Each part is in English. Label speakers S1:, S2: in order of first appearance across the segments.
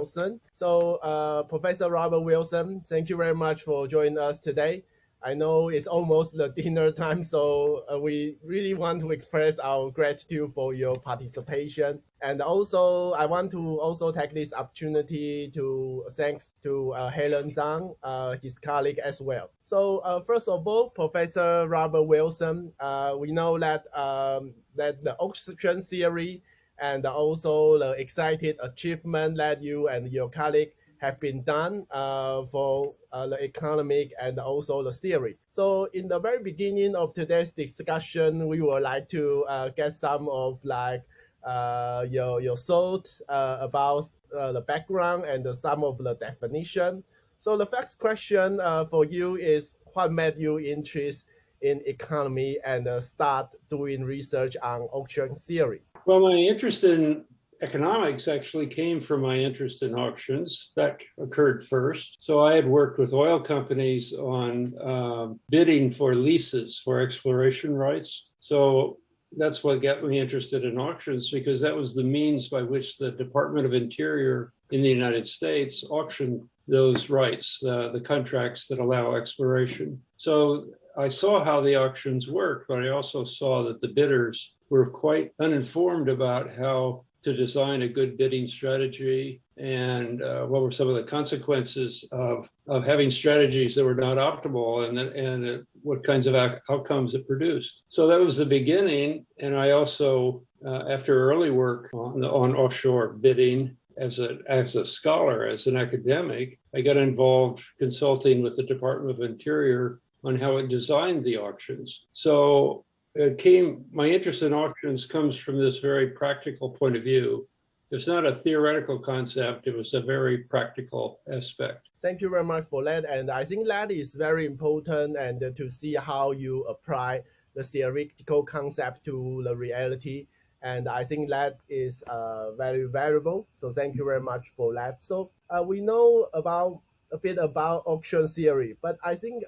S1: Wilson. So, Professor Robert Wilson, thank you very much for joining us today. I know it's almost the dinner time, so we really want to express our gratitude for your participation. And also, I want to also take this opportunity to thanks to Helen Zhang, his colleague as well. So first of all, Professor Robert Wilson, we know that that the oxygen theory and also the excited achievement that you and your colleague have been done for the economic and also the theory. So in the very beginning of today's discussion, we would like to get some of like your thoughts about the background and some of the definition. So the first question for you is what made you interested in economy and start doing research on auction theory?
S2: Well, my interest in economics actually came from my interest in auctions. That occurred first. So I had worked with oil companies on bidding for leases for exploration rights. So that's what got me interested in auctions, because that was the means by which the Department of Interior in the United States auctioned those rights, the contracts that allow exploration. So I saw how the auctions work, but I also saw that the bidders were quite uninformed about how to design a good bidding strategy and what were some of the consequences of having strategies that were not optimal and what kinds of outcomes it produced. So that was the beginning. And I also, after early work on offshore bidding, as a scholar, as an academic, I got involved consulting with the Department of Interior on how it designed the auctions. So my interest in auctions comes from this very practical point of view. It's not a theoretical concept, it was a very practical aspect.
S1: Thank you very much for that. And I think that is very important and to see how you apply the theoretical concept to the reality. And I think that is very valuable. So thank you very much for that. So we know about a bit about auction theory, but I think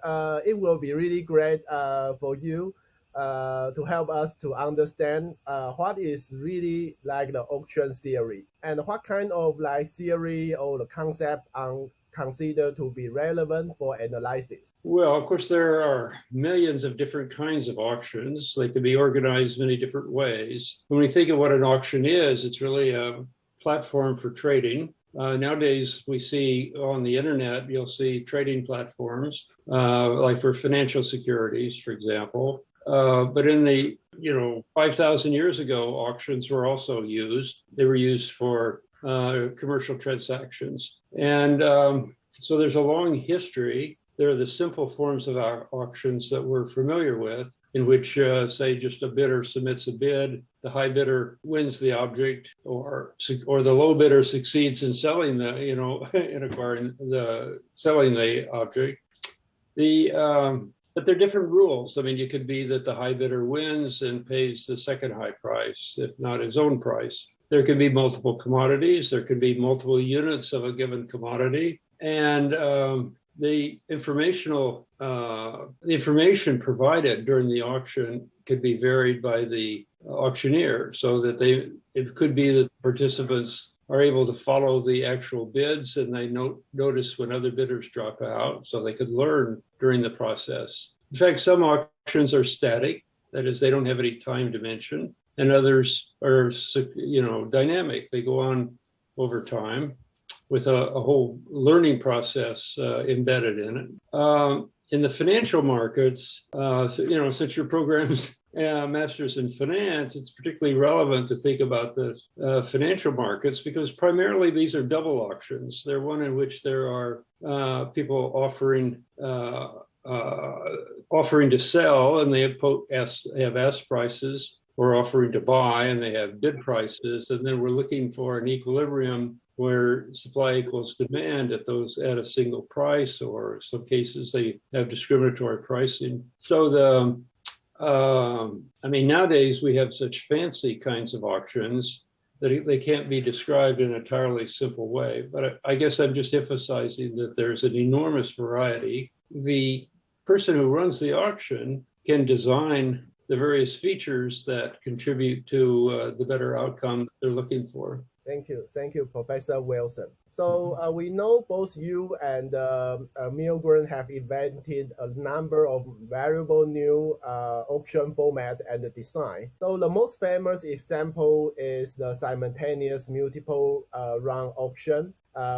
S1: it will be really great for you to help us to understand what is really like the auction theory and what kind of like theory or the concept are considered to be relevant for analysis.
S2: Well, of course, there are millions of different kinds of auctions. They can be organized many different ways. When we think of what an auction is, it's really a platform for trading. Nowadays, we see on the internet, you'll see trading platforms, like for financial securities, for example. But in the 5,000 years ago, auctions were also used. They were used for commercial transactions. And so there's a long history. There are the simple forms of auctions that we're familiar with, in which, say, just a bidder submits a bid, the high bidder wins the object, or the low bidder succeeds in selling selling the object. But there are different rules. I mean, it could be that the high bidder wins and pays the second high price, if not his own price. There could be multiple commodities. There could be multiple units of a given commodity. And the information provided during the auction could be varied by the auctioneer, so that it could be that participants are able to follow the actual bids and they notice when other bidders drop out, so they could learn during the process. In fact, some auctions are static, that is, they don't have any time dimension, and others are dynamic. They go on over time with a whole learning process embedded in it. In the financial markets, since your program's master's in finance, it's particularly relevant to think about the financial markets, because primarily these are double auctions. They're one in which there are people offering to sell, and they have ask prices, or offering to buy, and they have bid prices, and then we're looking for an equilibrium where supply equals demand at a single price, or in some cases they have discriminatory pricing. So nowadays we have such fancy kinds of auctions that they can't be described in an entirely simple way. But I guess I'm just emphasizing that there's an enormous variety. The person who runs the auction can design the various features that contribute to the better outcome they're looking for.
S1: Thank you, Professor Wilson. So we know both you and Milgren have invented a number of valuable new auction format and design. So the most famous example is the simultaneous multiple round auction,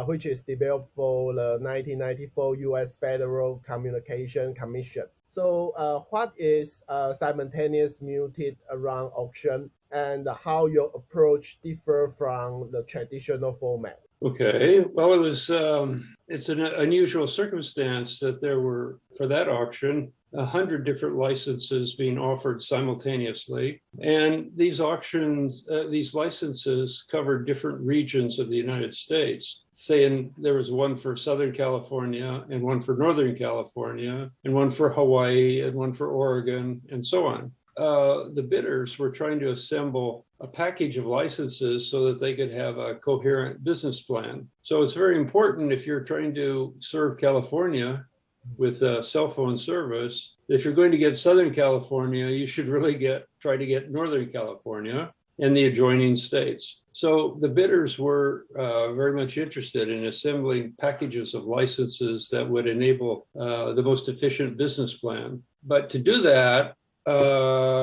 S1: which is developed for the 1994 U.S. Federal Communication Commission. So what is simultaneous multi-round auction, and how your approach differ from the traditional format?
S2: Okay, well, it's an unusual circumstance that there were, for that auction, 100 different licenses being offered simultaneously. And these licenses covered different regions of the United States. Saying there was one for Southern California and one for Northern California and one for Hawaii and one for Oregon and so on. The bidders were trying to assemble a package of licenses so that they could have a coherent business plan. So it's very important, if you're trying to serve California with a cell phone service, if you're going to get Southern California, you should really try to get Northern California and the adjoining states. So the bidders were very much interested in assembling packages of licenses that would enable the most efficient business plan. But to do that,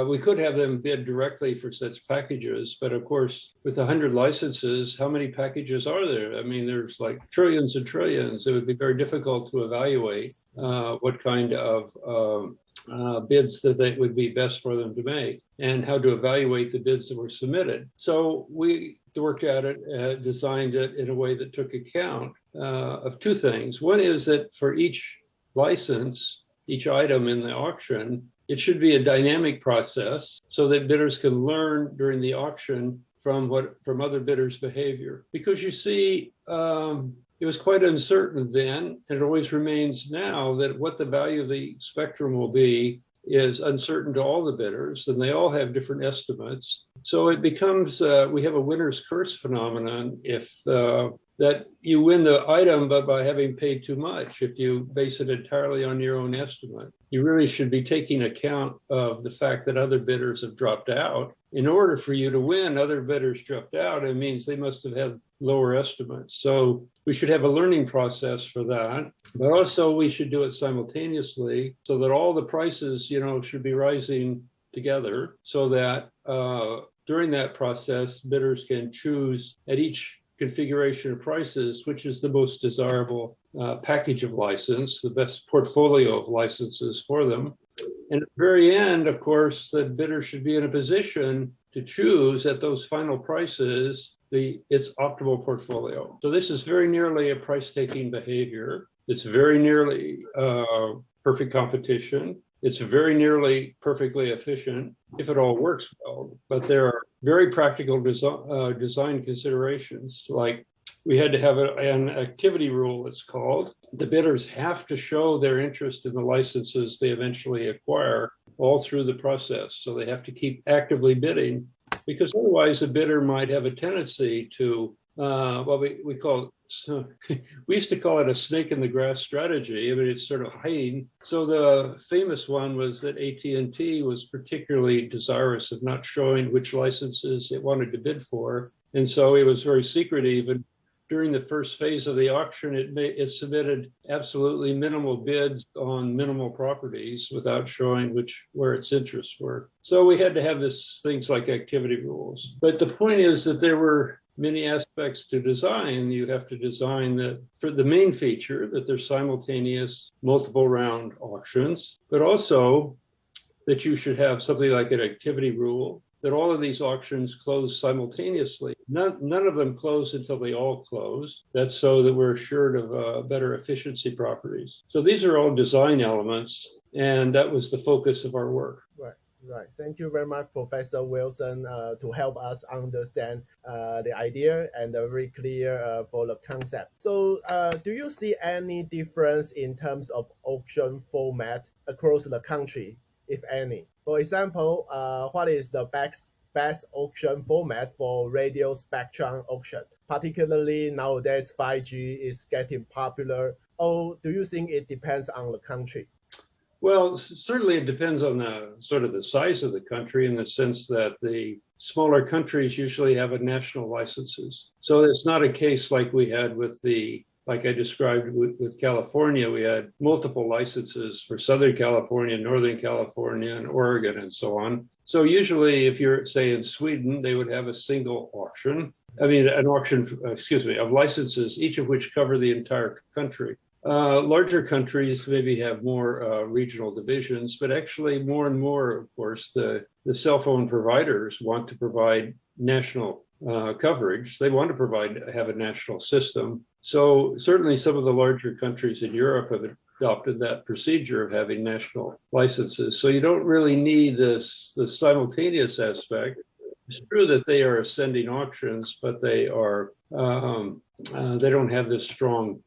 S2: we could have them bid directly for such packages, but of course, with 100 licenses, how many packages are there? I mean, there's like trillions and trillions. It would be very difficult to evaluate what kind of bids that would be best for them to make, and how to evaluate the bids that were submitted. So we worked at it, designed it in a way that took account of two things. One is that for each license, each item in the auction, it should be a dynamic process so that bidders can learn during the auction from other bidders' behavior. Because you see, it was quite uncertain then, and it always remains now, that what the value of the spectrum will be is uncertain to all the bidders, and they all have different estimates. So it becomes, we have a winner's curse phenomenon if that you win the item, but by having paid too much, if you base it entirely on your own estimate. You really should be taking account of the fact that other bidders have dropped out. In order for you to win, other bidders dropped out. It means they must have had lower estimates. So we should have a learning process for that, but also we should do it simultaneously so that all the prices, should be rising together, so that during that process, bidders can choose at each configuration of prices, which is the most desirable package of license, the best portfolio of licenses for them. And at the very end, of course, the bidder should be in a position to choose at those final prices its optimal portfolio. So this is very nearly a price-taking behavior. It's very nearly perfect competition. It's very nearly perfectly efficient if it all works well. But there are very practical design considerations, like we had to have an activity rule, it's called. The bidders have to show their interest in the licenses they eventually acquire all through the process. So they have to keep actively bidding, because otherwise a bidder might have a tendency to, we call it, we used to call it a snake in the grass strategy. I mean, it's sort of hiding. So the famous one was that AT&T was particularly desirous of not showing which licenses it wanted to bid for. And so it was very secretive. And during the first phase of the auction, it submitted absolutely minimal bids on minimal properties without showing where its interests were. So we had to have things like activity rules. But the point is that there were many aspects to design. You have to design that for the main feature, that there's simultaneous multiple round auctions, but also that you should have something like an activity rule, that all of these auctions close simultaneously. None of them close until they all close. That's so that we're assured of better efficiency properties. So these are all design elements, and that was the focus of our work.
S1: Right. Thank you very much, Professor Wilson, to help us understand the idea and very clear for the concept. So do you see any difference in terms of auction format across the country, if any? For example, what is the best auction format for radio spectrum auction? Particularly nowadays, 5G is getting popular. Or do you think it depends on the country?
S2: Well, certainly it depends on the size of the country, in the sense that the smaller countries usually have a national licenses. So it's not a case like we had with like I described with California. We had multiple licenses for Southern California, Northern California, and Oregon, and so on. So usually if you're, say, in Sweden, they would have a single auction. I mean, an auction, excuse me, of licenses, each of which cover the entire country. Larger countries maybe have more regional divisions, but actually more and more, of course, the cell phone providers want to provide national coverage. They want to have a national system. So certainly some of the larger countries in Europe have adopted that procedure of having national licenses. So you don't really need the simultaneous aspect. It's true that they are ascending auctions, but they are they don't have this strong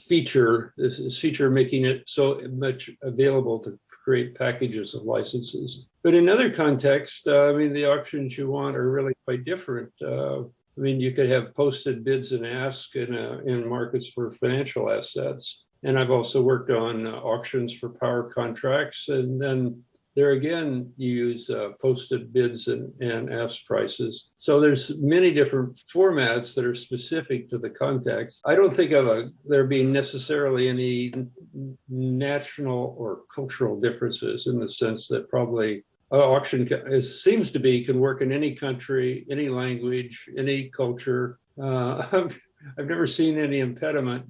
S2: feature making it so much available to create packages of licenses. But in other contexts, I mean, the auctions you want are really quite different. I mean, you could have posted bids and asks in markets for financial assets. And I've also worked on auctions for power contracts. And then there again, you use posted bids and ask prices. So there's many different formats that are specific to the context. I don't think of there being necessarily any national or cultural differences, in the sense that probably auction seems to be can work in any country, any language, any culture. I've never seen any impediment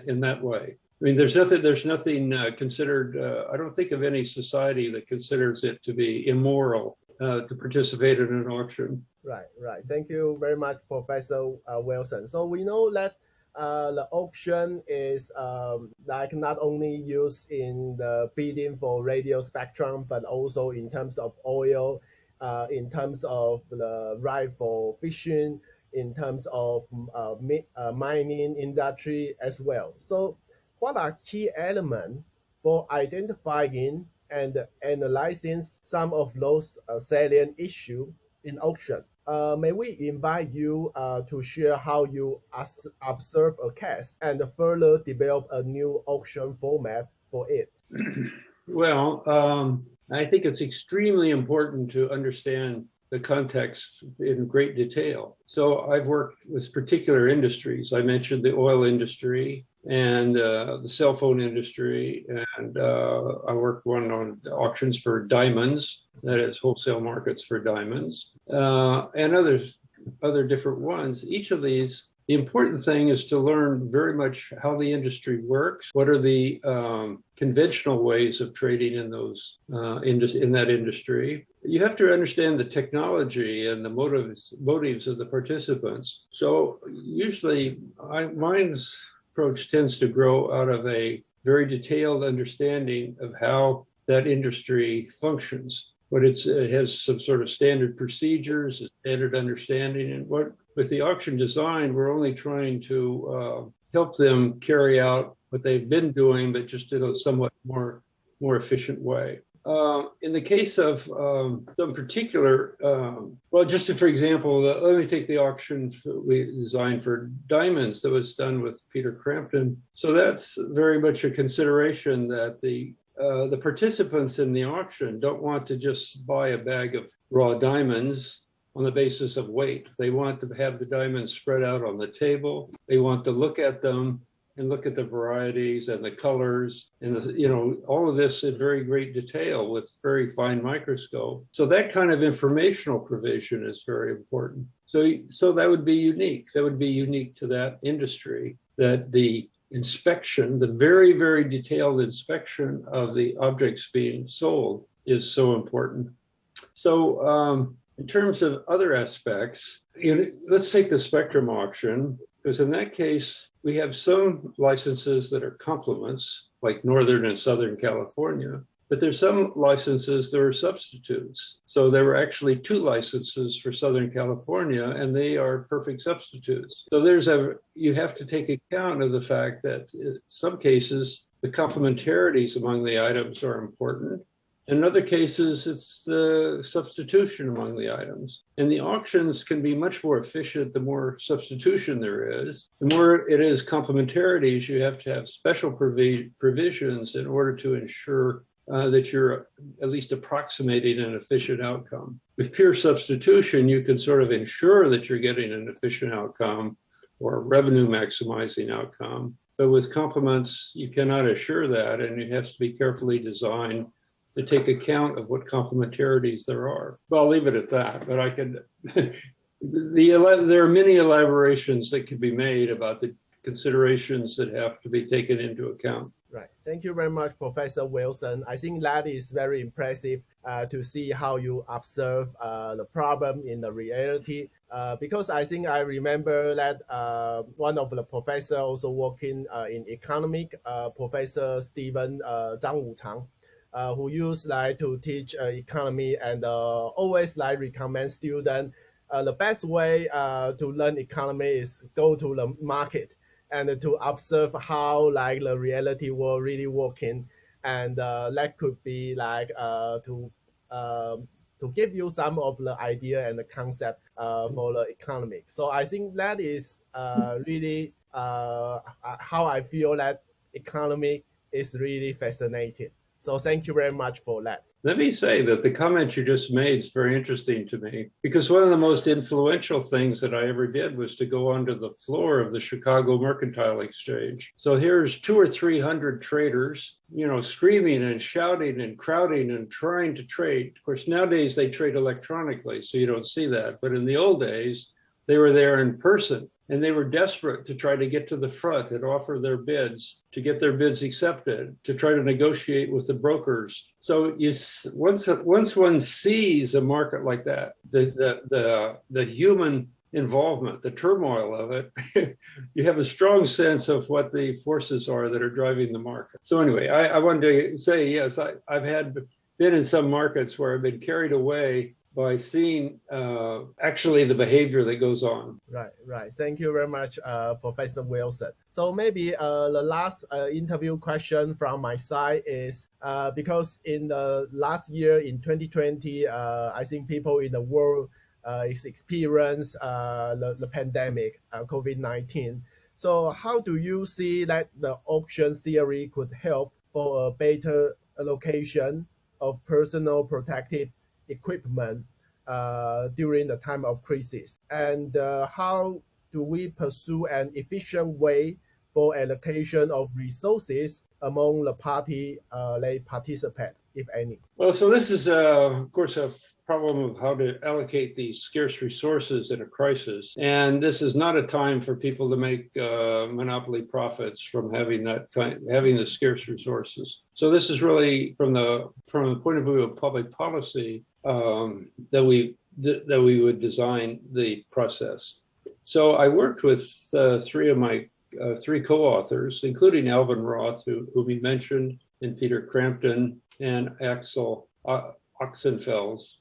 S2: in that way. I mean, there's nothing considered. I don't think of any society that considers it to be immoral to participate in an auction.
S1: Right. Thank you very much, Professor Wilson. So we know that the auction is like not only used in the bidding for radio spectrum, but also in terms of oil, in terms of the right for fishing, in terms of mining industry as well. So what are key elements for identifying and analyzing some of those salient issues in auction? May we invite you to share how you observe a case and further develop a new auction format for it?
S2: Well, I think it's extremely important to understand the context in great detail. So I've worked with particular industries. I mentioned the oil industry and the cell phone industry, and I worked on auctions for diamonds, that is wholesale markets for diamonds, and other different ones. Each of these, the important thing is to learn very much how the industry works. What are the conventional ways of trading in those in that industry? You have to understand the technology and the motives of the participants. So usually, mine's approach tends to grow out of a very detailed understanding of how that industry functions. But it has some sort of standard procedures, standard understanding, and with the auction design, we're only trying to help them carry out what they've been doing, but just in a somewhat more efficient way. In the case of some particular, well, just for example, let me take the auction we designed for diamonds that was done with Peter Crampton. So that's very much a consideration that the participants in the auction don't want to just buy a bag of raw diamonds on the basis of weight. They want to have the diamonds spread out on the table. They want to look at them and look at the varieties and the colors and all of this in very great detail with very fine microscope. So that kind of informational provision is very important. So that would be unique. That would be unique to that industry, that the inspection, the very, very detailed inspection of the objects being sold is so important. So in terms of other aspects, let's take the spectrum auction, because in that case, we have some licenses that are complements, like Northern and Southern California, but there's some licenses that are substitutes. So there were actually 2 licenses for Southern California, and they are perfect substitutes. So you have to take account of the fact that in some cases, the complementarities among the items are important. In other cases, it's the substitution among the items. And the auctions can be much more efficient the more substitution there is. The more it is complementarities, you have to have special provisions in order to ensure that you're at least approximating an efficient outcome. With pure substitution, you can sort of ensure that you're getting an efficient outcome or a revenue maximizing outcome. But with complements, you cannot assure that, and it has to be carefully designed to take account of what complementarities there are. Well, I'll leave it at that, but I could, there are many elaborations that could be made about the considerations that have to be taken into account.
S1: Right. Thank you very much, Professor Wilson. I think that is very impressive to see how you observe the problem in the reality. Because I think I remember that one of the professors also working in economic, Professor Stephen Zhang Wuchang, who used to teach economy and always recommend students the best way to learn economy is go to the market and to observe how the reality world really working, and that could be to give you some of the idea and the concept for the economic. So I think that is really how I feel that economy is really fascinating. So thank you very much for that.
S2: Let me say that the comment you just made is very interesting to me, because one of the most influential things that I ever did was to go onto the floor of the Chicago Mercantile Exchange. So here's 200 or 300 traders, screaming and shouting and crowding and trying to trade. Of course, nowadays they trade electronically, so you don't see that. But in the old days, they were there in person. And they were desperate to try to get to the front and offer their bids, to get their bids accepted, to try to negotiate with the brokers. So once one sees a market like that, the human involvement, the turmoil of it, you have a strong sense of what the forces are that are driving the market. So anyway, I wanted to say, yes, I've been in some markets where I've been carried away by seeing actually the behavior that goes on.
S1: Right. Thank you very much, Professor Wilson. So maybe the last interview question from my side is because in the last year, in 2020, I think people in the world experience the pandemic, COVID-19. So how do you see that the auction theory could help for a better allocation of personal protective equipment during the time of crisis? And how do we pursue an efficient way for allocation of resources among the party they participate, if any?
S2: Well, so this is, of course, a problem of how to allocate these scarce resources in a crisis. And this is not a time for people to make monopoly profits from having the scarce resources. So this is really from the point of view of public policy that we would design the process. So I worked with three of my three co-authors, including Alvin Roth, whom we mentioned, and Peter Crampton and Axel Oxenfels.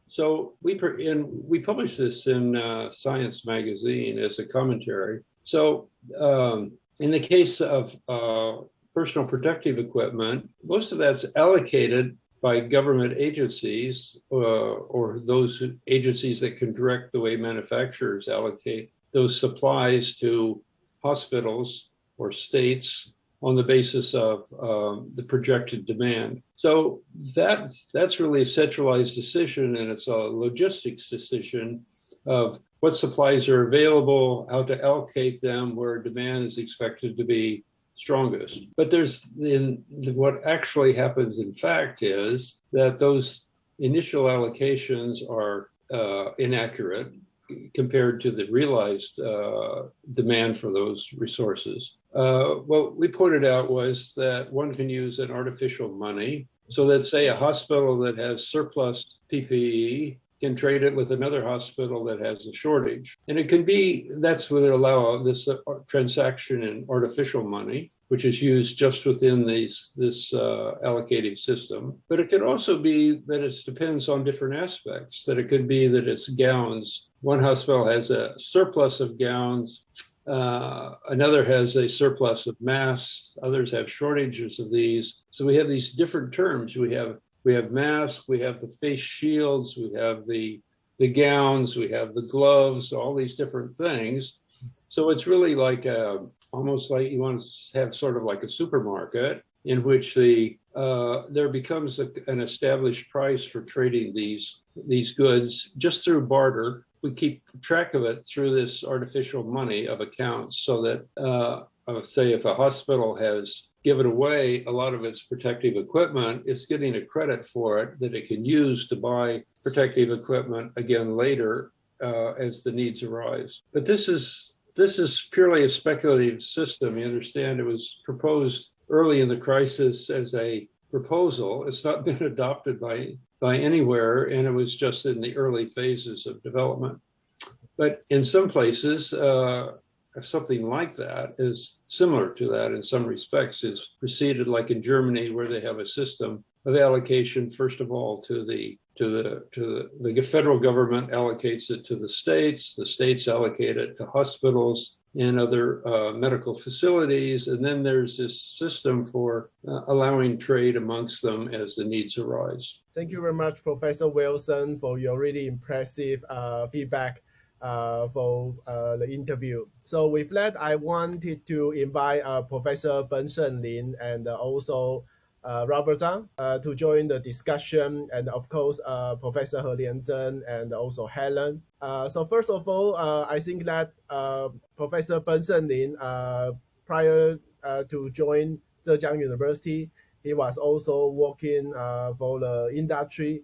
S2: So we published this in Science magazine as a commentary. So in the case of personal protective equipment, most of that's allocated by government agencies or those agencies that can direct the way manufacturers allocate those supplies to hospitals or states on the basis of the projected demand. So that's really a centralized decision, and it's a logistics decision of what supplies are available, how to allocate them where demand is expected to be strongest. But what actually happens in fact is that those initial allocations are inaccurate compared to the realized demand for those resources. What we pointed out was that one can use an artificial money. So let's say a hospital that has surplus PPE can trade it with another hospital that has a shortage. And that's what allow this transaction in artificial money, which is used just within this allocating system. But it could also be that it depends on different aspects, that it could be that it's gowns. One hospital has a surplus of gowns, another has a surplus of masks, others have shortages of these. So we have these different terms. We have masks, we have the face shields, we have the gowns, we have the gloves, all these different things. So it's really like almost like you want to have sort of like a supermarket, in which there becomes an established price for trading these goods just through barter. We keep track of it through this artificial money of accounts, so that say if a hospital has given away a lot of its protective equipment, it's getting a credit for it that it can use to buy protective equipment again later as the needs arise. But this is purely a speculative system. You understand, it was proposed early in the crisis as a proposal. It's not been adopted by anywhere, and it was just in the early phases of development. But in some places, something like that is similar to that in some respects, is proceeded, like in Germany, where they have a system of allocation. First of all, the federal government allocates it to the states allocate it to hospitals and other medical facilities, and then there's this system for allowing trade amongst them as the needs arise.
S1: Thank you very much, Professor Wilson, for your really impressive feedback for the interview. So with that, I wanted to invite Professor Benson Lin and also Robert Zhang to join the discussion, and of course Professor He Lianzhen and also Helen. So first of all, I think that Professor Benson Lin, prior to join Zhejiang University, he was also working for the industry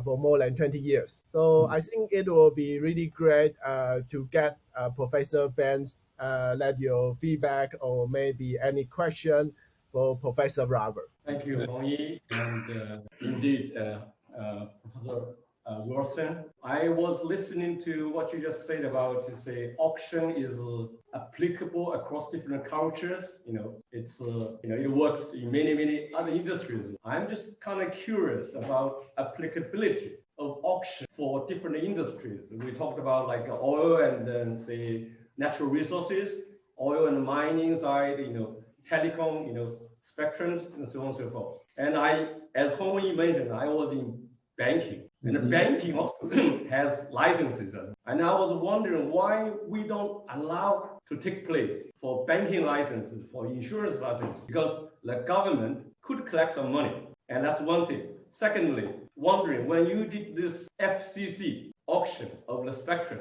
S1: for more than 20 years. So I think it will be really great to get Professor Ben let your feedback or maybe any question for Professor Robert.
S3: Thank you, Hong Yi, and indeed, Professor Wilson. I was listening to what you just said about to say auction is applicable across different cultures. It's it works in many other industries. I'm just kind of curious about applicability of auction for different industries. We talked about like oil and then say natural resources, oil and mining side, telecom, spectrums, and so on and so forth. And as Hong Yi mentioned, I was in banking. And the banking also has licenses. And I was wondering why we don't allow to take place for banking licenses, for insurance licenses, because the government could collect some money. And that's one thing. Secondly, wondering when you did this FCC auction of the spectrum,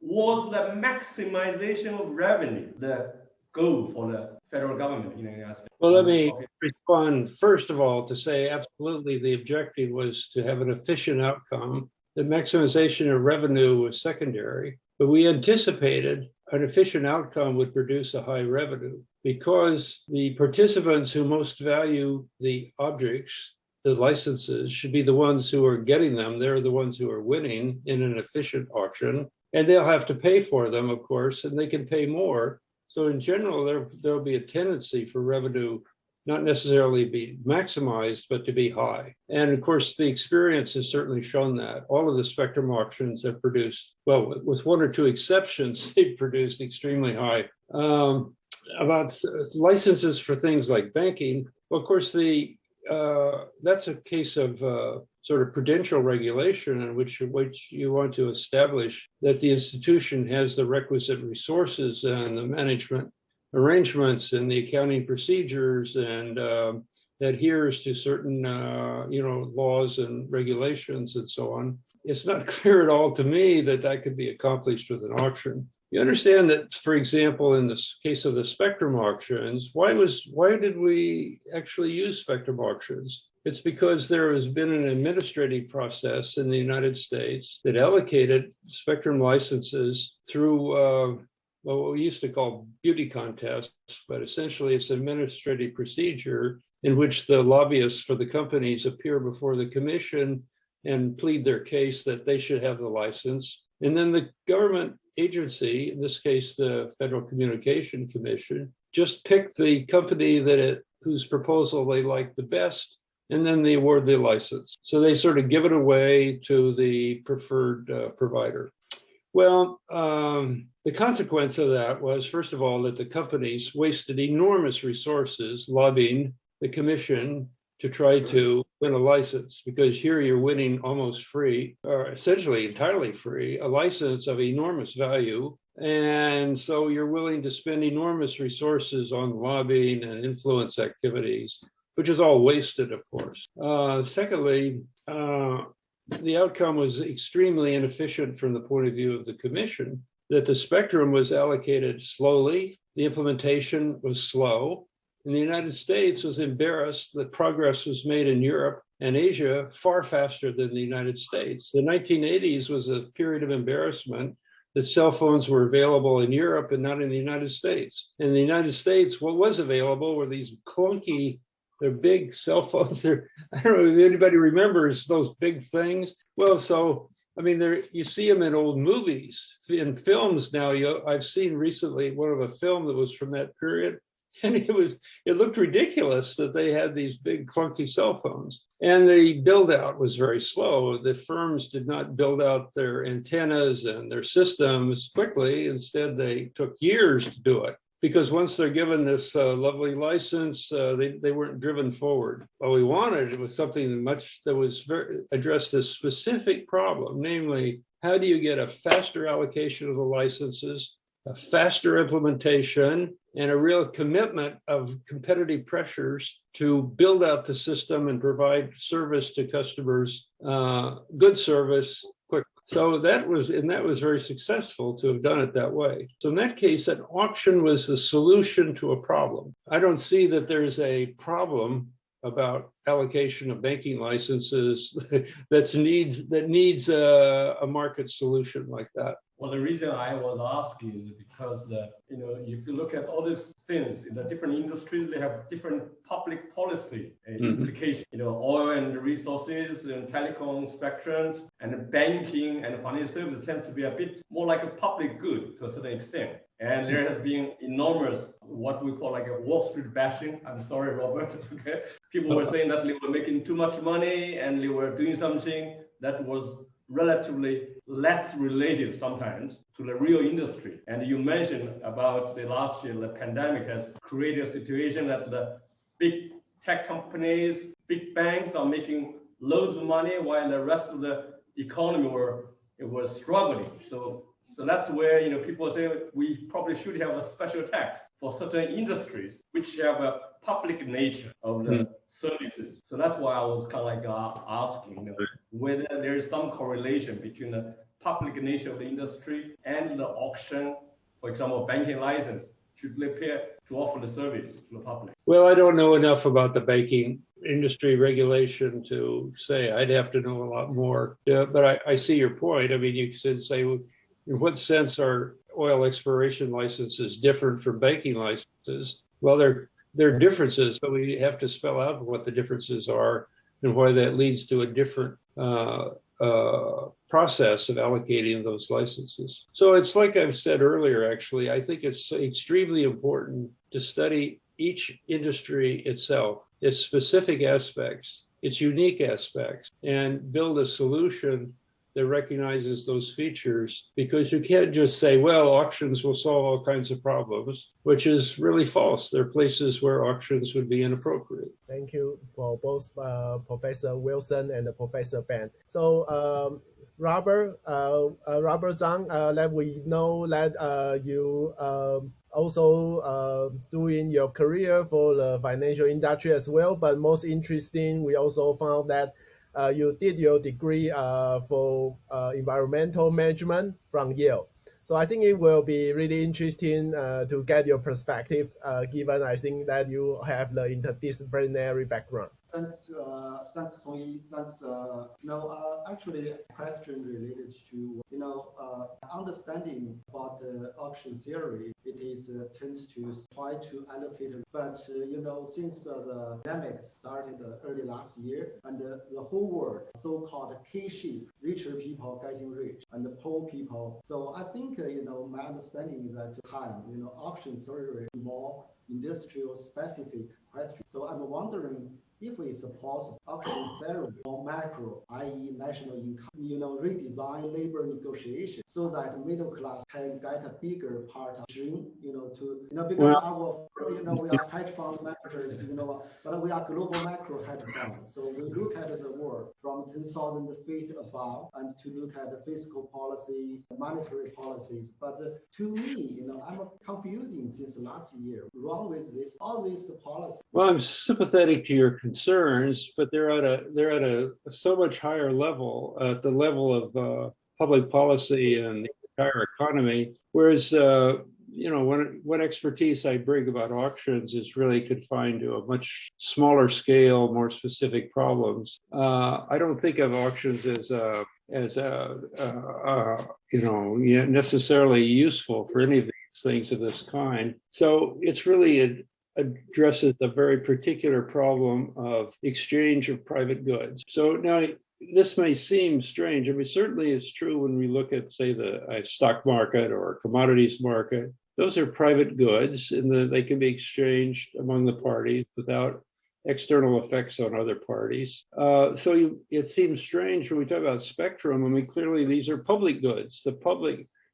S3: was the maximization of revenue the goal for the federal government in the United States?
S2: Well, let me respond first of all to say absolutely the objective was to have an efficient outcome. The maximization of revenue was secondary, but we anticipated an efficient outcome would produce a high revenue because the participants who most value the objects, the licenses, should be the ones who are getting them. They're the ones who are winning in an efficient auction, and they'll have to pay for them, of course, and they can pay more. So in general, there'll be a tendency for revenue not necessarily be maximized, but to be high. And of course, the experience has certainly shown that. All of the spectrum auctions have produced, well, with one or two exceptions, they've produced extremely high. About licenses for things like banking, well, of course, that's a case of sort of prudential regulation in which you want to establish that the institution has the requisite resources and the management arrangements and the accounting procedures and adheres to certain laws and regulations and so on. It's not clear at all to me that that could be accomplished with an auction. You understand that, for example, in this case of the spectrum auctions, why did we actually use spectrum auctions? It's because there has been an administrative process in the United States that allocated spectrum licenses through what we used to call beauty contests, but essentially it's an administrative procedure in which the lobbyists for the companies appear before the commission and plead their case that they should have the license. And then the government agency, in this case, the Federal Communication Commission, just pick the company whose proposal they like the best, and then they award the license. So they sort of give it away to the preferred provider. Well, the consequence of that was, first of all, that the companies wasted enormous resources lobbying the commission to try to win a license, because here you're winning almost free, or essentially entirely free, a license of enormous value. And so you're willing to spend enormous resources on lobbying and influence activities which is all wasted, of course. Secondly, the outcome was extremely inefficient from the point of view of the commission, that the spectrum was allocated slowly, the implementation was slow, and the United States was embarrassed that progress was made in Europe and Asia far faster than the United States. The 1980s was a period of embarrassment that cell phones were available in Europe and not in the United States. In the United States, what was available were these clunky, they're big cell phones. I don't know if anybody remembers those big things. Well, so, I mean, you see them in old movies, in films now. I've seen recently one of a film that was from that period, and it looked ridiculous that they had these big clunky cell phones. And the build out was very slow. The firms did not build out their antennas and their systems quickly. Instead, they took years to do it, because once they're given this lovely license, they weren't driven forward. What we wanted, it was something that was addressed this specific problem, namely, how do you get a faster allocation of the licenses, a faster implementation, and a real commitment of competitive pressures to build out the system and provide service to customers, good service, quick. So that was very successful to have done it that way. So in that case, an auction was the solution to a problem. I don't see that there's a problem about allocation of banking licenses that needs a market solution like that.
S3: Well, the reason I was asking is because if you look at all these things in the different industries, they have different public policy implications. Oil and resources and telecom spectrums and banking and financial services tend to be a bit more like a public good to a certain extent. And there has been enormous, what we call like a Wall Street bashing. I'm sorry, Robert. Okay, people were saying that they were making too much money and they were doing something that was relatively less related sometimes to the real industry. And you mentioned about the last year, the pandemic has created a situation that the big tech companies, big banks are making loads of money while the rest of the economy was struggling. So that's where people say we probably should have a special tax for certain industries which have a public nature of the services. So that's why I was kind of like asking whether there is some correlation between the public nature of the industry and the auction, for example, banking license. Should they pay to offer the service to the public?
S2: Well, I don't know enough about the banking industry regulation to say. I'd have to know a lot more. But I see your point. I mean, you could say, in what sense are oil exploration licenses different from banking licenses? Well, there are differences, but we have to spell out what the differences are and why that leads to a different process of allocating those licenses. So it's like I've said earlier, actually, I think it's extremely important to study each industry itself, its specific aspects, its unique aspects, and build a solution that recognizes those features, because you can't just say, well, auctions will solve all kinds of problems, which is really false. There are places where auctions would be inappropriate.
S1: Thank you for both Professor Wilson and Professor Ben. So Robert Zhang, let we know that you also doing your career for the financial industry as well, but most interesting, we also found that you did your degree for environmental management from Yale. So I think it will be really interesting to get your perspective, given I think that you have the interdisciplinary background.
S4: Thanks, Peng. Thanks. Actually, a question related to understanding about the auction theory. It is tends to try to allocate, but since the pandemic started early last year, and the whole world so-called K-shape, richer people getting rich, and the poor people. So I think my understanding is that time auction theory is more industrial specific question. So I'm wondering if it's possible auction theory or macro, i.e. national income, redesign labor negotiation so that middle class can get a bigger part of stream, because we are hedge fund fund managers, but we are global macro hedge fund. So we look at the world from 10,000 feet above and to look at the fiscal policy, monetary policies. But to me, I'm confusing since last year. Wrong with this, all these policies.
S2: Well, I'm sympathetic to your concerns, but they're at a so much higher level, at the level of public policy and the entire economy. Whereas, what expertise I bring about auctions is really confined to a much smaller scale, more specific problems. I don't think of auctions as necessarily useful for any of these things of this kind. So it's really addresses a very particular problem of exchange of private goods. So now this may seem strange. I mean, certainly it's true when we look at, say, the stock market or commodities market. Those are private goods, and they can be exchanged among the parties without external effects on other parties. It seems strange when we talk about spectrum. I mean, clearly these are public goods. In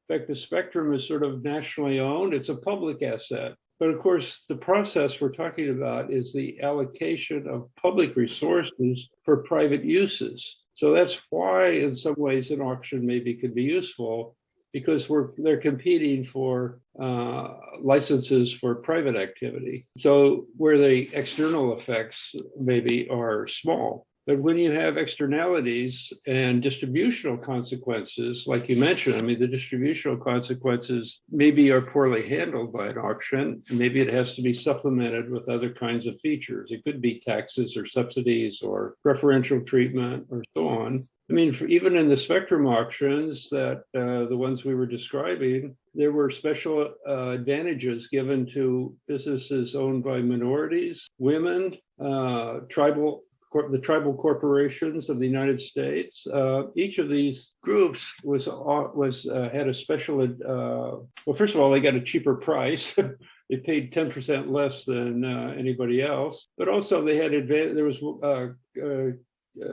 S2: fact, the spectrum is sort of nationally owned. It's a public asset. But of course, the process we're talking about is the allocation of public resources for private uses. So that's why, in some ways, an auction maybe could be useful, because they're competing for licenses for private activity. So where the external effects maybe are small. But when you have externalities and distributional consequences, like you mentioned, I mean, the distributional consequences maybe are poorly handled by an auction. Maybe it has to be supplemented with other kinds of features. It could be taxes or subsidies or preferential treatment or so on. I mean, even in the spectrum auctions, that the ones we were describing, there were special advantages given to businesses owned by minorities, women, the tribal corporations of the United States. Each of these groups had a special. Well, first of all, they got a cheaper price. They paid 10% less than anybody else, but also they had advantage. There was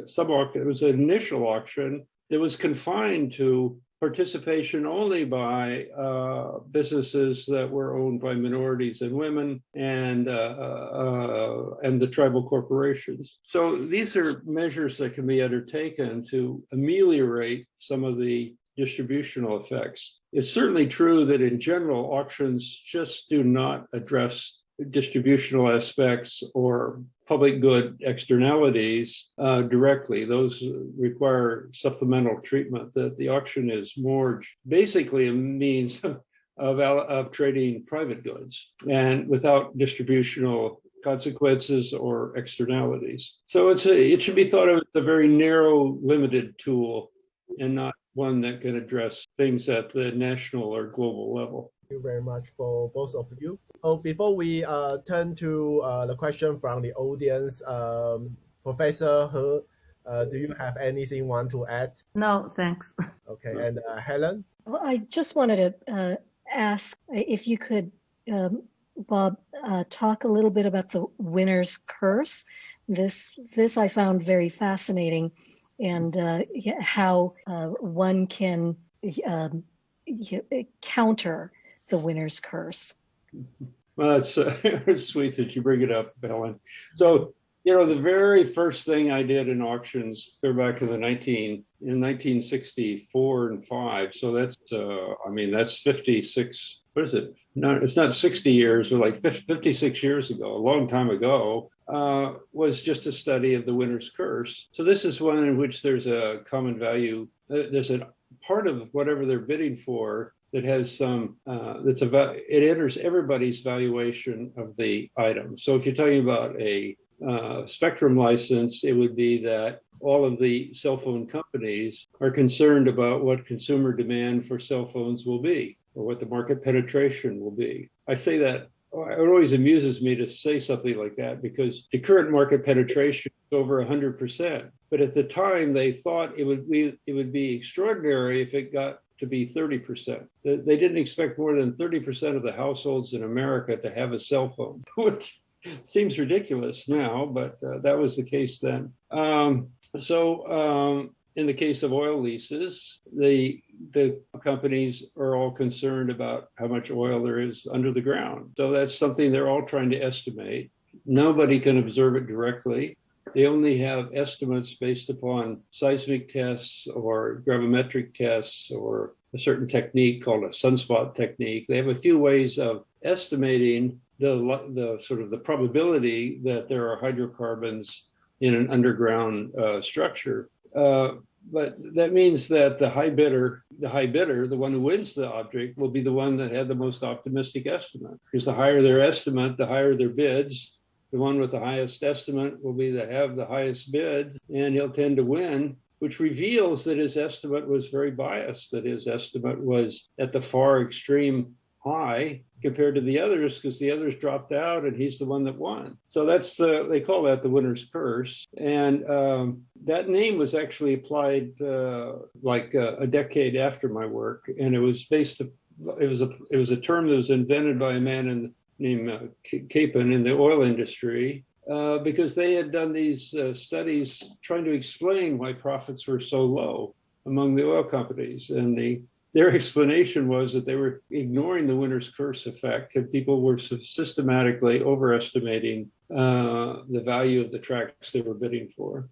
S2: some auction. It was an initial auction that was confined to participation only by businesses that were owned by minorities and women and the tribal corporations. So these are measures that can be undertaken to ameliorate some of the distributional effects. It's certainly true that in general, auctions just do not address distributional aspects or public good externalities directly. Those require supplemental treatment. That the auction is more basically a means of trading private goods and without distributional consequences or externalities. So it should be thought of as a very narrow, limited tool and not one that can address things at the national or global level.
S1: Thank you very much for both of you. So before we turn to the question from the audience, Professor He, do you have anything you want to add?
S5: No, thanks.
S1: Okay, and Helen?
S6: Well, I just wanted to ask if you could, Bob, talk a little bit about the winner's curse. This I found very fascinating, and how one can counter the winner's curse.
S2: Well, it's sweet that you bring it up, Helen. So, the very first thing I did in auctions, clear back in 1964 and 5. So that's 56. What is it? No, it's not 60 years, but like 56 years ago, a long time ago, was just a study of the winner's curse. So this is one in which there's a common value. There's a part of whatever they're bidding for that has some, it enters everybody's valuation of the item. So if you're talking about a spectrum license, it would be that all of the cell phone companies are concerned about what consumer demand for cell phones will be, or what the market penetration will be. I say that, it always amuses me to say something like that, because the current market penetration is over 100%. But at the time, they thought it would be extraordinary if it got to be 30%. They didn't expect more than 30% of the households in America to have a cell phone, which seems ridiculous now, but that was the case then. in the case of oil leases, the companies are all concerned about how much oil there is under the ground. So that's something they're all trying to estimate. Nobody can observe it directly. They only have estimates based upon seismic tests or gravimetric tests or a certain technique called a sunspot technique. They have a few ways of estimating the sort of the probability that there are hydrocarbons in an underground structure. But that means that the high bidder, the one who wins the object, will be the one that had the most optimistic estimate. Because the higher their estimate, the higher their bids. The one with the highest estimate will be the have the highest bids, and he'll tend to win, which reveals that his estimate was very biased, that his estimate was at the far extreme high compared to the others, because the others dropped out and he's the one that won. So they call that the winner's curse. And that name was actually applied like a decade after my work. And it was it was a term that was invented by a man named Capon in the oil industry, because they had done these studies trying to explain why profits were so low among the oil companies. And their explanation was that they were ignoring the winner's curse effect, and people were systematically overestimating the value of the tracts they were bidding for.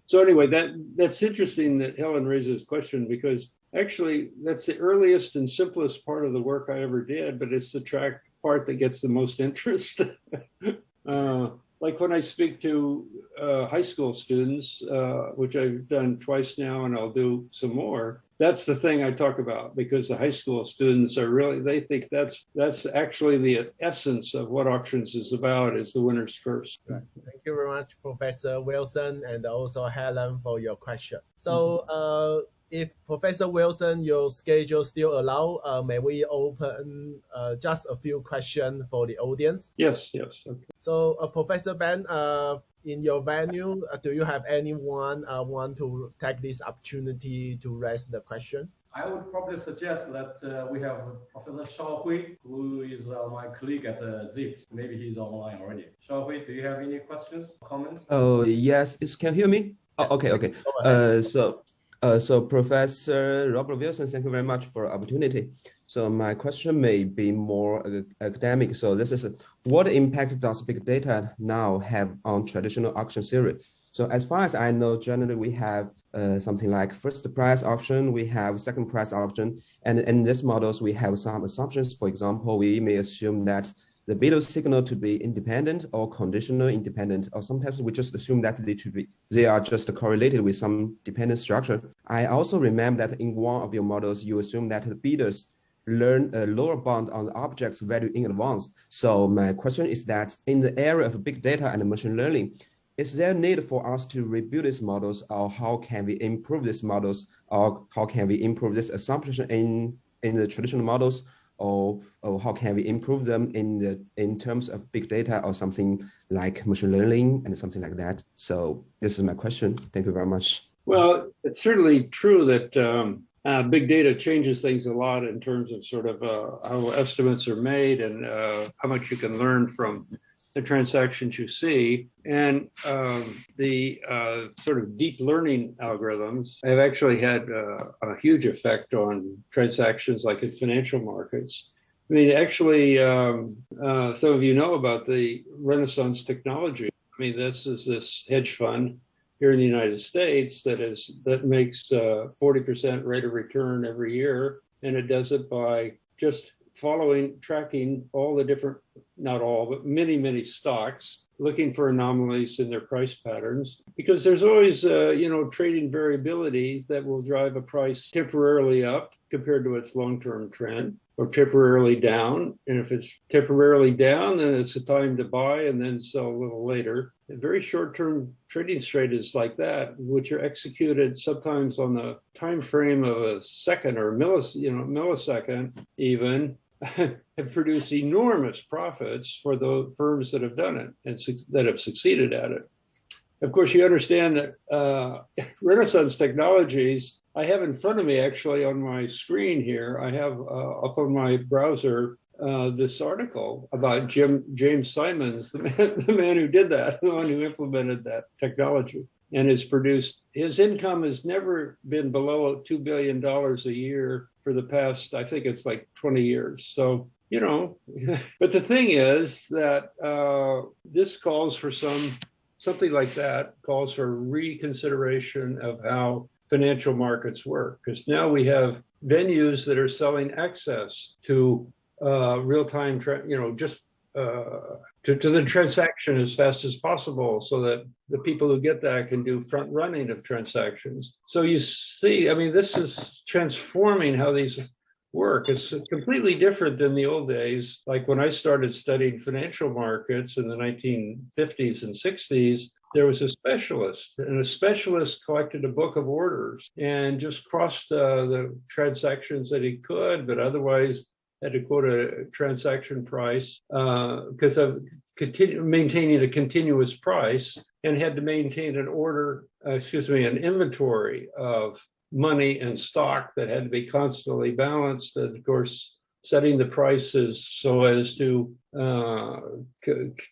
S2: So anyway, that's interesting that Helen raises this question, because actually that's the earliest and simplest part of the work I ever did, but it's the tract part that gets the most interest. Like when I speak to high school students, which I've done twice now and I'll do some more, that's the thing I talk about, because the high school students they think that's actually the essence of what auctions is about, is the winner's curse.
S1: Right. Thank you very much, Professor Wilson, and also Helen, for your question. So if Professor Wilson, your schedule still allow, may we open just a few questions for the audience?
S2: Yes. Okay.
S1: So Professor Ben, in your venue, do you have anyone want to take this opportunity to raise the question?
S3: I would probably suggest that we have Professor Shao Hui, who is my colleague at ZIP. Maybe he's online already. Shao Hui, do you have any questions, comments?
S5: Oh, yes. Can you hear me?
S1: Yes.
S5: Oh, okay. So Professor Robert Wilson, thank you very much for the opportunity. So my question may be more academic. So this is, what impact does big data now have on traditional auction theory? So as far as I know, generally we have something like first price auction, we have second price auction, and in these models we have some assumptions. For example, we may assume that the bidder signal to be independent or conditional independent, or sometimes we just assume that they are just correlated with some dependent structure. I also remember that in one of your models, you assume that the bidders learn a lower bound on the object's value in advance. So my question is that in the area of big data and machine learning, is there a need for us to rebuild these models, or how can we improve these models, or how can we improve this assumption in the traditional models, or how can we improve them in terms of big data or something like machine learning and something like that? So this is my question. Thank you very much.
S2: Well, it's certainly true that big data changes things a lot in terms of sort of how estimates are made and how much you can learn from the transactions you see. And the sort of deep learning algorithms have actually had a huge effect on transactions like in financial markets. I mean, actually, some of you know about the Renaissance technology. I mean, this hedge fund here in the United States that makes 40% rate of return every year, and it does it by just tracking all the different, not all, but many stocks, looking for anomalies in their price patterns, because there's always, trading variability that will drive a price temporarily up compared to its long-term trend, or temporarily down. And if it's temporarily down, then it's a time to buy and then sell a little later. And very short-term trading strategies like that, which are executed sometimes on the time frame of a second or millisecond even, have produced enormous profits for the firms that have done it and that have succeeded at it. Of course, you understand that Renaissance technologies, I have in front of me actually on my screen here, I have up on my browser this article about James Simons, the man who did that, the one who implemented that technology. and has produced, his income has never been below $2 billion a year for the past, I think it's like 20 years. So, you know, but the thing is that this calls for something like that calls for reconsideration of how financial markets work, because now we have venues that are selling access to real-time, just to the transaction as fast as possible, so that the people who get that can do front running of transactions. So you see, I mean, this is transforming how these work. It's completely different than the old days. Like when I started studying financial markets in the 1950s and 60s, there was a specialist, and a specialist collected a book of orders and just crossed the transactions that he could, but otherwise had to quote a transaction price because of maintaining a continuous price, and had to maintain an inventory of money and stock that had to be constantly balanced. And of course, setting the prices so as to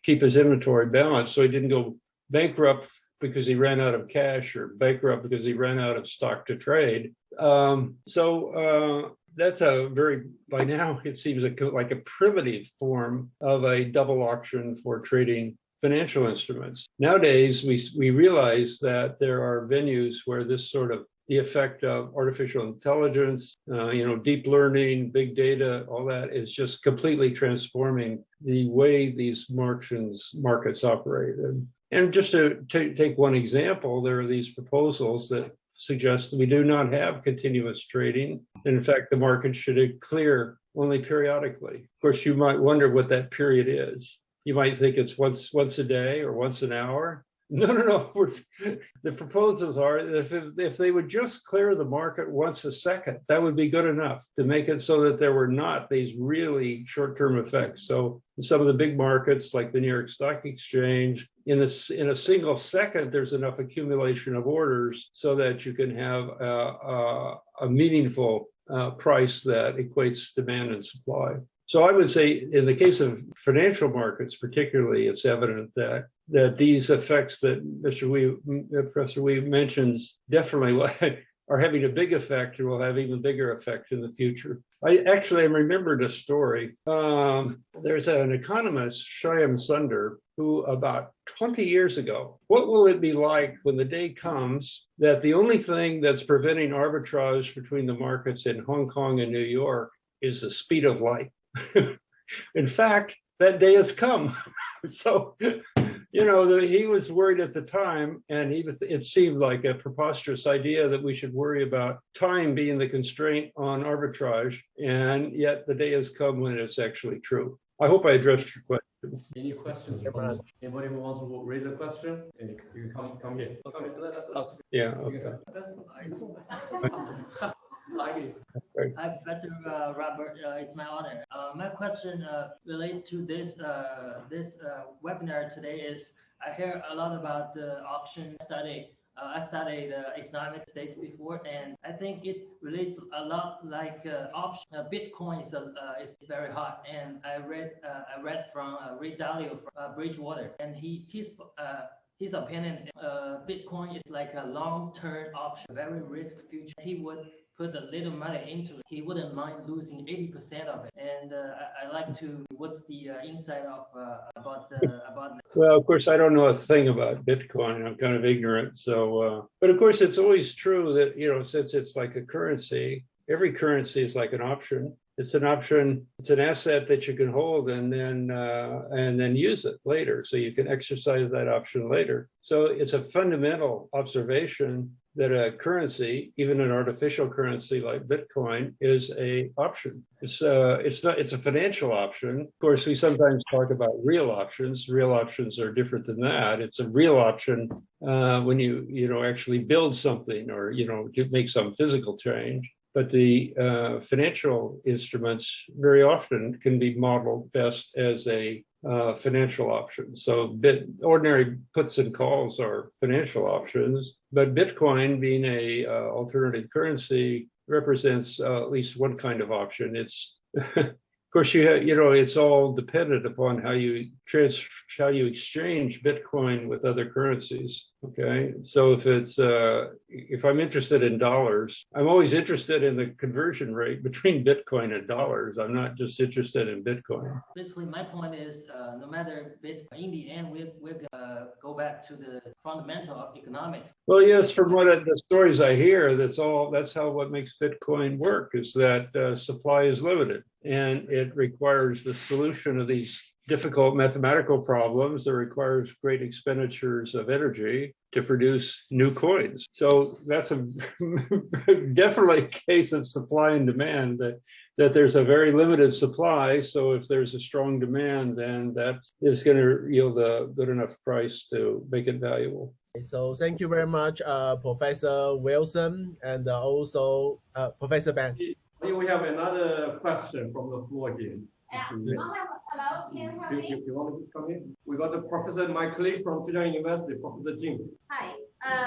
S2: keep his inventory balanced, so he didn't go bankrupt because he ran out of cash, or bankrupt because he ran out of stock to trade. That's by now it seems like a primitive form of a double auction for trading financial instruments. Nowadays, we realize that there are venues where this sort of the effect of artificial intelligence, deep learning, big data, all that is just completely transforming the way these markets operate. And just to take one example, there are these proposals that suggest that we do not have continuous trading. In fact, the market should clear only periodically. Of course, you might wonder what that period is. You might think it's once a day or once an hour. No. The proposals are if they would just clear the market once a second, that would be good enough to make it so that there were not these really short-term effects. So in some of the big markets, like the New York Stock Exchange, in a single second, there's enough accumulation of orders so that you can have a meaningful price that equates demand and supply. So I would say in the case of financial markets, particularly, it's evident that these effects that Professor Wee mentions definitely are having a big effect, and will have even bigger effect in the future. I remembered a story. There's an economist, Shyam Sundar, who about 20 years ago, what will it be like when the day comes that the only thing that's preventing arbitrage between the markets in Hong Kong and New York is the speed of light? In fact, that day has come. So, he was worried at the time, and it seemed like a preposterous idea that we should worry about time being the constraint on arbitrage, and yet the day has come when it's actually true. I hope I addressed your question.
S3: Any questions from anybody who wants to raise a question? You can come here.
S2: Yeah, okay.
S7: Hi, Professor Robert. It's my honor. My question related to this webinar today is, I hear a lot about the auction study. I studied economic states before, and I think it relates a lot like option. Bitcoin is very hot, and I read from Ray Dalio from Bridgewater, and his opinion, Bitcoin is like a long-term option, very risk future. He would put a little money into it. He wouldn't mind losing 80% of it. And I like to, what's the insight of about that?
S2: Well, of course, I don't know a thing about Bitcoin. I'm kind of ignorant. So, but of course, it's always true that, since it's like a currency, every currency is like an option. It's an option. It's an asset that you can hold and then use it later. So you can exercise that option later. So it's a fundamental observation that a currency, even an artificial currency like Bitcoin, is a option. It's a financial option. Of course, we sometimes talk about real options. Real options are different than that. It's a real option when you actually build something or make some physical change. But the financial instruments very often can be modeled best as a financial option. So ordinary puts and calls are financial options, but Bitcoin, being a alternative currency, represents at least one kind of option. It's course, it's all dependent upon how you exchange Bitcoin with other currencies. Okay, so if I'm interested in dollars, I'm always interested in the conversion rate between Bitcoin and dollars. I'm not just interested in Bitcoin.
S7: Basically, my point is, no matter Bitcoin, in the end, we're gonna go back to the fundamental of economics.
S2: Well, yes, from the stories I hear, that's what makes Bitcoin work, is that supply is limited, and it requires the solution of these difficult mathematical problems that requires great expenditures of energy to produce new coins. So that's definitely a case of supply and demand, that there's a very limited supply. So if there's a strong demand, then that is going to yield a good enough price to make it valuable.
S1: So thank you very much, Professor Wilson, and also Professor Ben.
S3: We have another question from the floor here.
S8: Hello, can you hear me?
S3: You want to come in? We got my colleague from Zhejiang University, Professor Jing.
S8: Hi,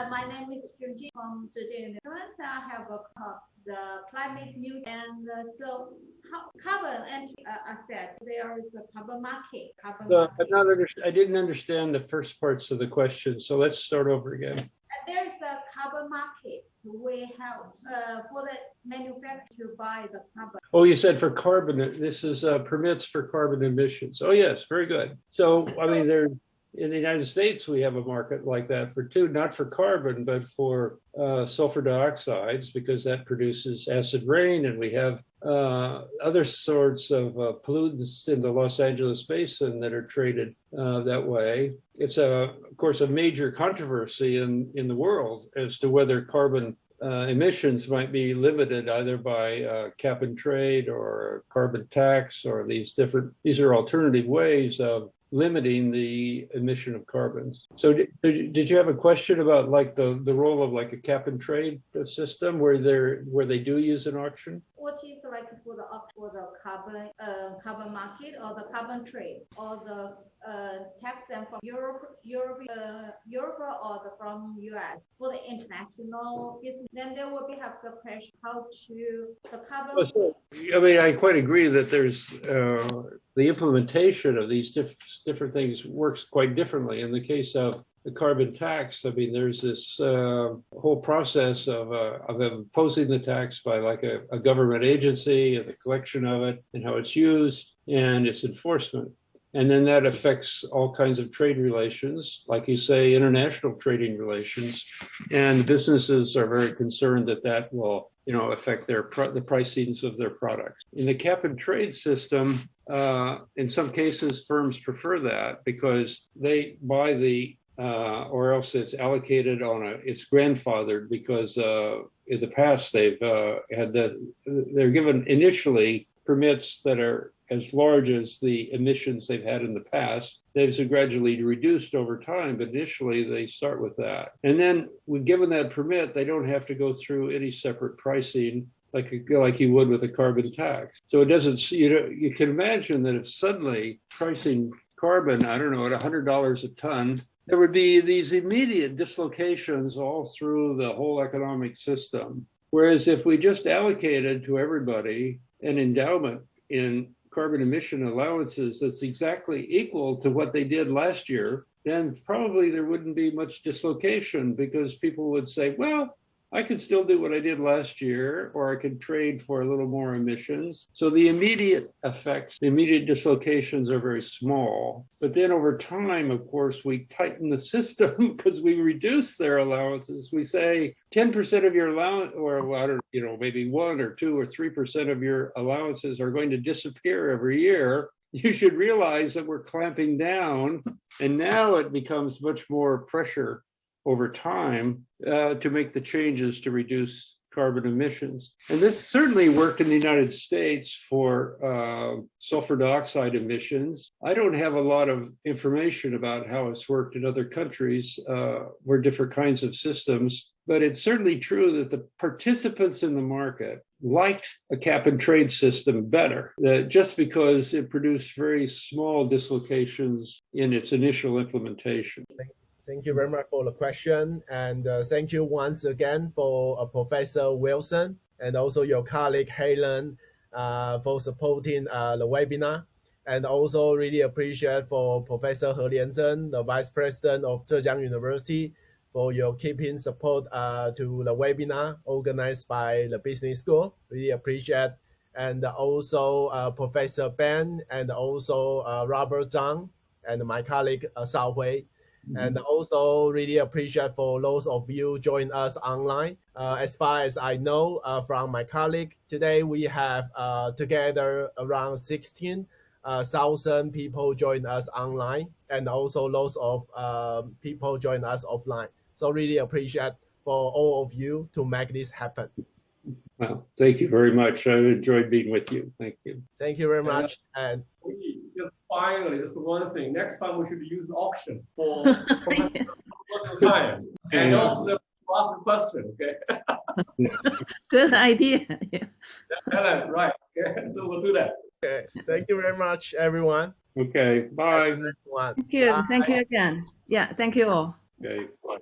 S8: my name is Jing from Zhejiang University. I have a course, the climate news, and so carbon and asset. There is a carbon market.
S2: I didn't understand the first parts of the question, so let's start over again.
S8: There is a carbon market. We have for the manufacturer to buy the carbon.
S2: Oh, you said for carbon. This is permits for carbon emissions. Oh, yes, very good. So, I mean, in the United States, we have a market like that for not for carbon, but for sulfur dioxides, because that produces acid rain, and we have other sorts of pollutants in the Los Angeles basin that are traded that way. It's of course, a major controversy in the world as to whether carbon emissions might be limited either by cap and trade or carbon tax, or these are alternative ways of limiting the emission of carbons. So did you have a question about like the role of like a cap and trade system where they do use an auction?
S8: What is like for the carbon market or the carbon trade or the tax and from Europe or from US for the international business? Then there will have the question how to the carbon.
S2: I mean, I quite agree that there's the implementation of these different things works quite differently. In the case of the carbon tax, I mean, there's this whole process of imposing the tax by like a government agency, and the collection of it and how it's used and its enforcement. And then that affects all kinds of trade relations, like you say, international trading relations. And businesses are very concerned that will, affect the pricings of their products. In the cap and trade system, in some cases, firms prefer that because they buy or else it's allocated it's grandfathered, because in the past they're given initially permits that are as large as the emissions they've had in the past. They've gradually reduced over time, but initially they start with that. And then when given that permit, they don't have to go through any separate pricing like you would with a carbon tax. So it doesn't, you can imagine that if suddenly pricing carbon, I don't know, at $100 a ton, there would be these immediate dislocations all through the whole economic system. Whereas if we just allocated to everybody an endowment in carbon emission allowances that's exactly equal to what they did last year, then probably there wouldn't be much dislocation, because people would say, well, I could still do what I did last year, or I could trade for a little more emissions. So the immediate effects, the immediate dislocations are very small. But then over time, of course, we tighten the system because we reduce their allowances. We say 10% of your allowance, or I don't know, maybe 1 or 2 or 3% of your allowances are going to disappear every year. You should realize that we're clamping down, and now it becomes much more pressure over time to make the changes to reduce carbon emissions. And this certainly worked in the United States for sulfur dioxide emissions. I don't have a lot of information about how it's worked in other countries where different kinds of systems, but it's certainly true that the participants in the market liked a cap and trade system better, just because it produced very small dislocations in its initial implementation.
S1: Thank you very much for the question. And thank you once again for Professor Wilson and also your colleague, Helen, for supporting the webinar. And also really appreciate for Professor He Lianzhen, the Vice President of Zhejiang University, for your keeping support to the webinar organized by the business school. Really appreciate. And also Professor Ben, and also Robert Zhang, and my colleague Shao Hui. And also really appreciate for those of you join us online. As far as I know from my colleague, today we have together around 16,000 people join us online, and also lots of people join us offline. So really appreciate for all of you to make this happen.
S2: Well, thank you very much. I enjoyed being with you. Thank you.
S1: Thank you very much. And
S3: just finally, just one thing. Next time we should use auction for time, and also the ask a question. Okay.
S9: Good idea. Yeah.
S3: Helen, right? Okay. So we'll do that.
S1: okay, thank you very much, everyone.
S2: Okay, bye.
S9: Thank you.
S1: Bye.
S9: Thank you again. Yeah, thank you all.
S2: Okay, bye.